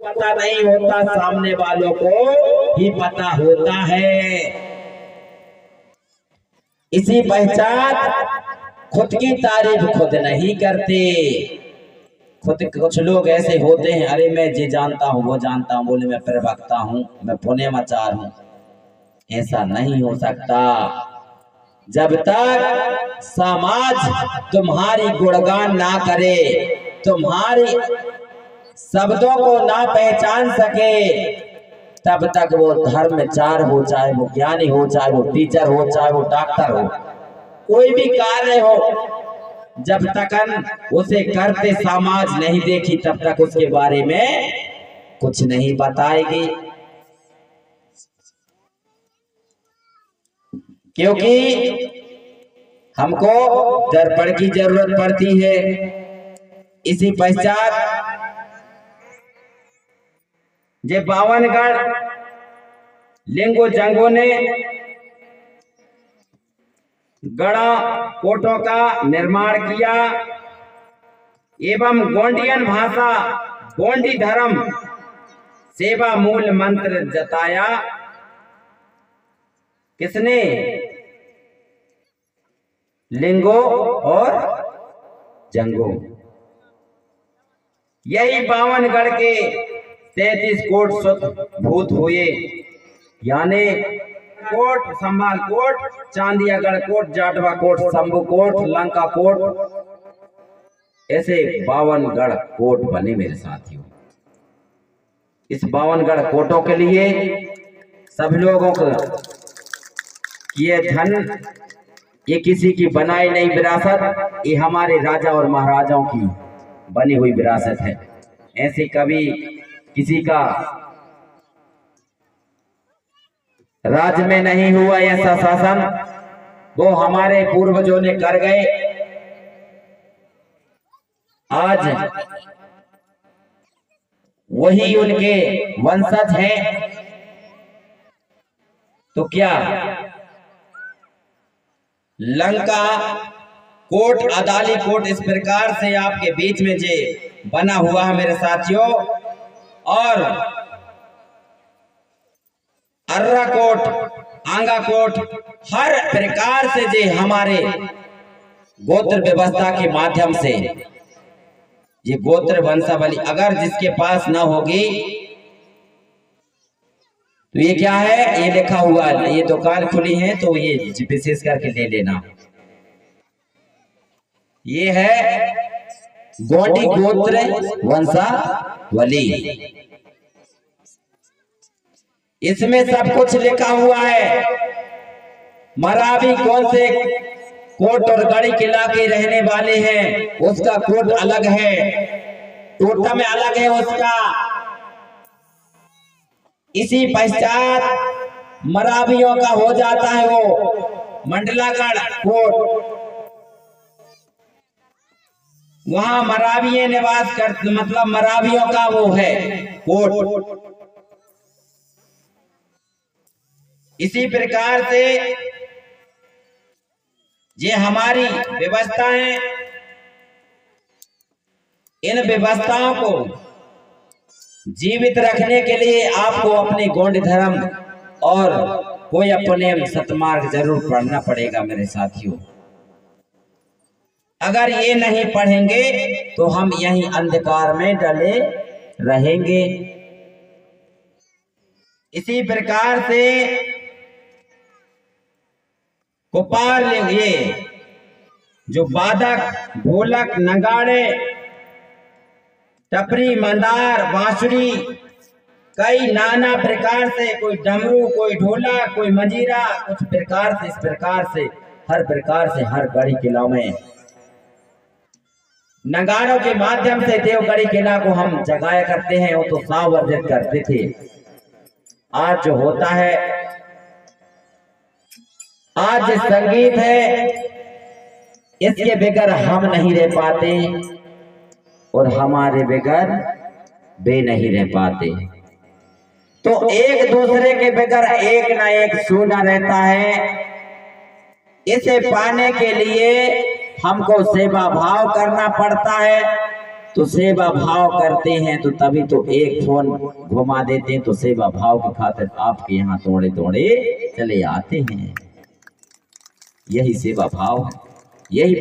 पता नहीं होता, सामने वालों को ही पता होता है। इसी पहचान खुद की तारीफ खुद नहीं करते। खुद कुछ लोग ऐसे होते हैं, अरे मैं ये जानता हूँ वो जानता हूँ, बोले मैं प्रवक्ता हूँ, मैं पुण्यमाचार हूँ। ऐसा नहीं हो सकता। जब तक समाज तुम्हारी गुणगान ना करे, तुम्हारी शब्दों को ना पहचान सके, तब तक वो धर्मचार हो, चाहे वो ज्ञानी हो, चाहे वो टीचर हो, चाहे वो डॉक्टर हो, कोई भी कार्य हो, जब तक उसे करते समाज नहीं देखी, तब तक उसके बारे में कुछ नहीं बताएगी। क्योंकि हमको दर्पण की जरूरत पड़ती है। इसी पश्चात जे बावनगढ़ लिंगो जंगों ने गढ़ा कोटों का निर्माण किया एवं गोंडियन भाषा, गोंडी धर्म सेवा मूल मंत्र जताया। किसने? लिंगो और जंगो। यही बावनगढ़ के 33 कोट सुत भूत हुए, यानी कोट, संभाल कोट, चांदियागढ़ कोट, जाटवा कोट, शंभू कोट, लंका कोट, ऐसे 52 कोट बने मेरे साथियों। इस 52 कोटों के लिए सब लोगों को ये धन, ये किसी की बनाई नहीं विरासत, ये हमारे राजा और महाराजाओं की बनी हुई विरासत है। ऐसे कभी किसी का राज में नहीं हुआ ऐसा शासन, वो हमारे पूर्वजों ने कर गए। आज वही उनके वंशज हैं। तो क्या लंका कोट, अदाली कोट इस प्रकार से आपके बीच में जे बना हुआ है मेरे साथियों, और अर्रा कोट, आंगा कोट, हर प्रकार से जे हमारे गोत्र व्यवस्था के माध्यम से ये गोत्र वंशावली अगर जिसके पास ना होगी, तो ये क्या है, ये लिखा हुआ, ये दुकान खुली है तो ये विशेष करके ले लेना। ये है गोंडी गोत्र वंशावली। इसमें सब कुछ लिखा हुआ है। मरावी कौन से कोट और गढ़ी किला के रहने वाले हैं, उसका कोट अलग है, टोटम अलग है उसका। इसी पश्चात मरावियों का हो जाता है वो मंडलागढ़ कोट। वहां मराविये निवास कर, मतलब मरावियों का वो है कोट। इसी प्रकार से ये हमारी व्यवस्था है। इन व्यवस्थाओं को जीवित रखने के लिए आपको अपने गोंड धर्म और कोई अपने सतमार्ग जरूर पढ़ना पड़ेगा मेरे साथियों। अगर ये नहीं पढ़ेंगे तो हम यहीं अंधकार में डले रहेंगे। इसी प्रकार से गोपाल, ये जो बादक, ढोलक, नगाड़े, टपरी, मंदार, बांसुरी, कई नाना प्रकार से, कोई डमरू, कोई ढोला, कोई मंजीरा, कुछ प्रकार से, इस प्रकार से हर प्रकार से हर गढ़ी किला में नगाड़ों के माध्यम से देवगढ़ी किला को हम जगाया करते हैं। वो तो सावर्जित करते थे। आज जो होता है, आज संगीत है, इसके बगैर हम नहीं रह पाते और हमारे बगैर वे नहीं रह पाते। तो एक दूसरे के बगैर एक ना एक सूना रहता है। इसे पाने के लिए हमको सेवा भाव करना पड़ता है। तो सेवा भाव करते हैं तो तभी तो एक फोन घुमा देते हैं, तो सेवा भाव की खातिर आपके यहाँ दौड़े दौड़े चले आते हैं। यही सेवा भाव है, यही